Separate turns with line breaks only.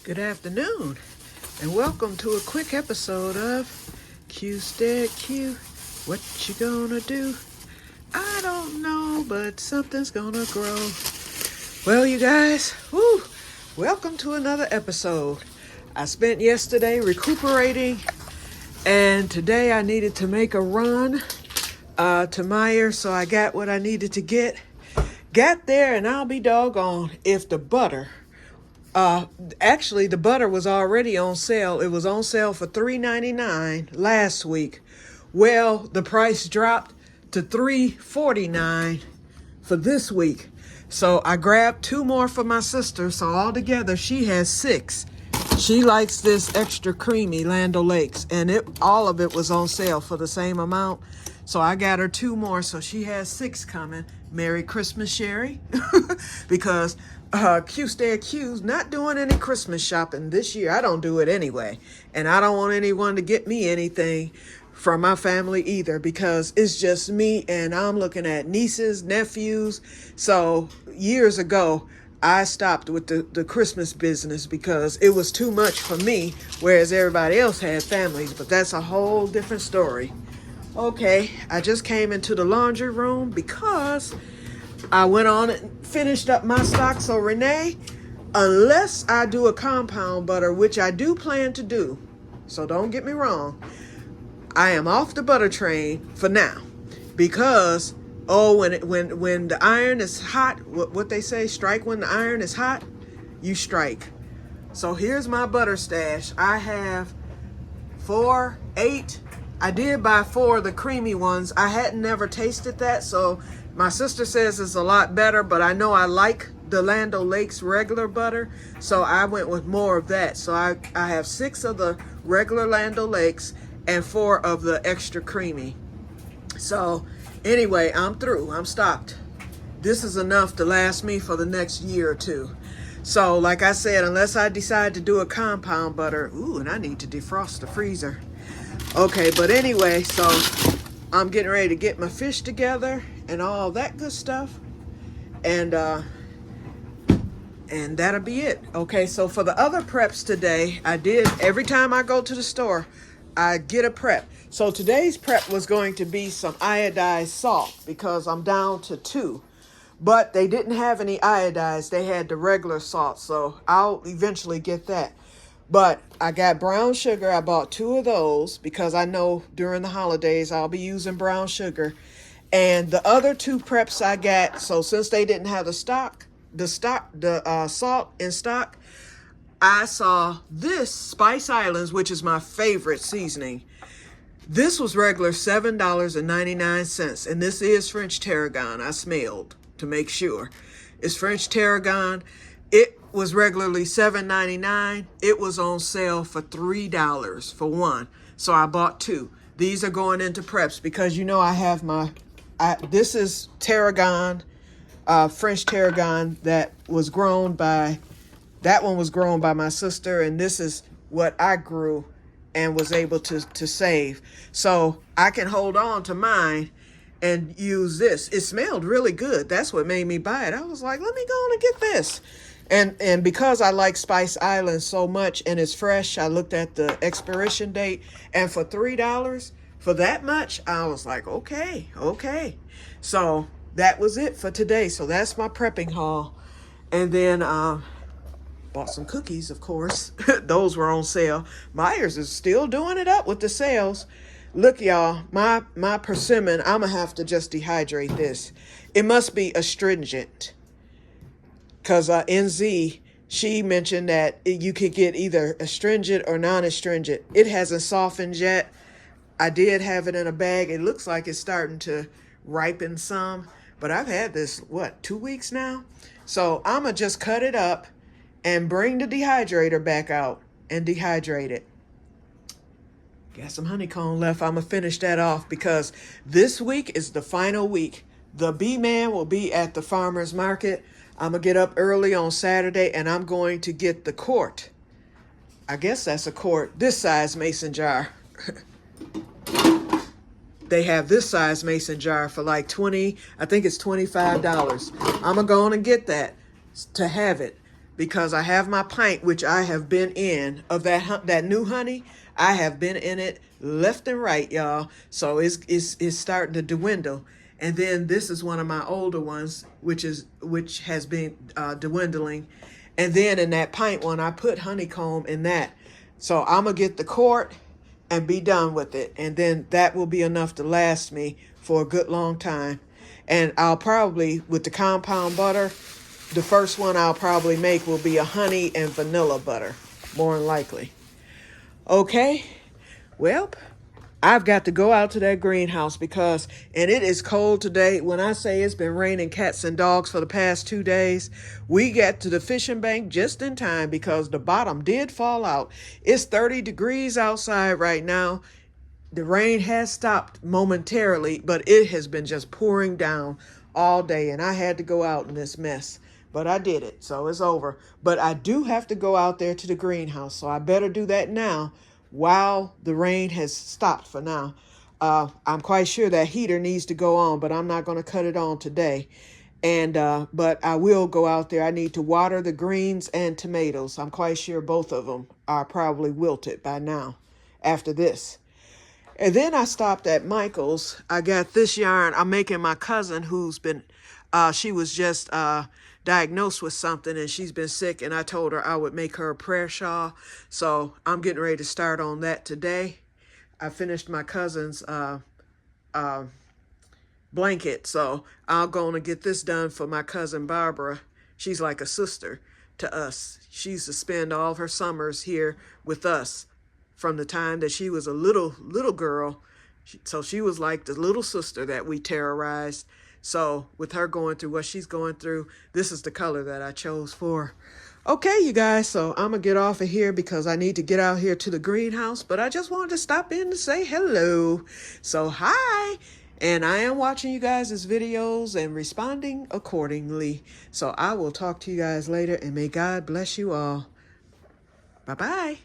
Good afternoon, and welcome to a quick episode of Que-stead-Que. What you gonna do? I don't know, but something's gonna grow. Well, you guys, welcome to another episode. I spent yesterday recuperating, and today I needed to make a run to Meyer, so I got what I needed to get. Got there, and I'll be doggone if the butter actually, the butter was already on sale. It was on sale for $3.99 last week. Well, the price dropped to $3.49 for this week. So I grabbed 2 more for my sister. So altogether, she has 6. She likes this extra creamy Land O'Lakes, and all of it was on sale for the same amount. So I got her 2 more, so she has 6 coming. Merry Christmas, Sherry. Because Que-stead-Que's not doing any Christmas shopping this year. I don't do it anyway. And I don't want anyone to get me anything from my family either, because it's just me, and I'm looking at nieces, nephews. So years ago, I stopped with the Christmas business because it was too much for me, whereas everybody else had families. But that's a whole different story. Okay, I just came into the laundry room because I went on and finished up my stock. So Renee, unless I do a compound butter, which I do plan to do, so don't get me wrong, I am off the butter train for now, because when the iron is hot, what they say, strike when the iron is hot, you strike. So here's my butter stash. I have 8. I did buy 4 of the creamy ones. I hadn't never tasted that, so my sister says it's a lot better, but I know I like the Land O'Lakes regular butter, so I went with more of that. So I have 6 of the regular Land O'Lakes and 4 of the extra creamy. So anyway, I'm through. I'm stopped. This is enough to last me for the next year or 2. So like I said, unless I decide to do a compound butter, and I need to defrost the freezer. Okay, but anyway, so I'm getting ready to get my fish together and all that good stuff. And that'll be it. Okay, so for the other preps today, every time I go to the store, I get a prep. So today's prep was going to be some iodized salt, because I'm down to 2. But they didn't have any iodized. They had the regular salt, so I'll eventually get that. But I got brown sugar. I bought 2 of those because I know during the holidays I'll be using brown sugar. And the other 2 preps I got, so since they didn't have the salt in stock, I saw this Spice Islands, which is my favorite seasoning. This was regular $7.99, and this is French tarragon. I smelled to make sure. It's French tarragon. It was regularly $7.99. It was on sale for $3 for 1. So I bought 2. These are going into preps because I have this is tarragon, French tarragon that was grown by my sister, and this is what I grew and was able to save. So I can hold on to mine and use this. It smelled really good. That's what made me buy it. I was like, let me go on and get this. And because I like Spice Islands so much and it's fresh, I looked at the expiration date, and for $3 for that much, I was like, okay. So that was it for today. So that's my prepping haul. And then bought some cookies, of course. Those were on sale. Myers is still doing it up with the sales. Look, y'all, my persimmon, I'm going to have to just dehydrate this. It must be astringent. Because NZ, she mentioned that you could get either astringent or non-astringent. It hasn't softened yet. I did have it in a bag. It looks like it's starting to ripen some. But I've had this, 2 weeks now? So I'm going to just cut it up and bring the dehydrator back out and dehydrate it. Got some honeycomb left. I'm going to finish that off because this week is the final week. The B-Man will be at the farmer's market. I'm going to get up early on Saturday, and I'm going to get the quart. I guess that's a quart. This size mason jar. They have this size mason jar for like I think it's $25. I'm going to go on and get that to have it, because I have my pint, which I have been in, of that new honey. I have been in it left and right, y'all. So it's starting to dwindle. And then this is one of my older ones, which has been dwindling. And then in that pint one, I put honeycomb in that. So I'm gonna get the quart and be done with it. And then that will be enough to last me for a good long time. And I'll probably, with the compound butter, the first one I'll probably make will be a honey and vanilla butter, more than likely. Okay, well, I've got to go out to that greenhouse and it is cold today. When I say it's been raining cats and dogs for the past 2 days, we got to the fishing bank just in time because the bottom did fall out. It's 30 degrees outside right now. The rain has stopped momentarily, but it has been just pouring down all day, and I had to go out in this mess. But I did it, so it's over. But I do have to go out there to the greenhouse, so I better do that now while the rain has stopped for now. I'm quite sure that heater needs to go on, but I'm not going to cut it on today. But I will go out there. I need to water the greens and tomatoes. I'm quite sure both of them are probably wilted by now after this. And then I stopped at Michael's. I got this yarn. I'm making my cousin who's been, she was just diagnosed with something and she's been sick, and I told her I would make her a prayer shawl. So I'm getting ready to start on that today. I finished my cousin's blanket, so I'm going to get this done for my cousin Barbara. She's like a sister to us. She used to spend all her summers here with us from the time that she was a little girl. So she was like the little sister that we terrorized. So with her going through what she's going through, this is the color that I chose for her. Okay, you guys, so I'm going to get off of here because I need to get out here to the greenhouse. But I just wanted to stop in to say hello. So hi. And I am watching you guys' videos and responding accordingly. So I will talk to you guys later, and may God bless you all. Bye-bye.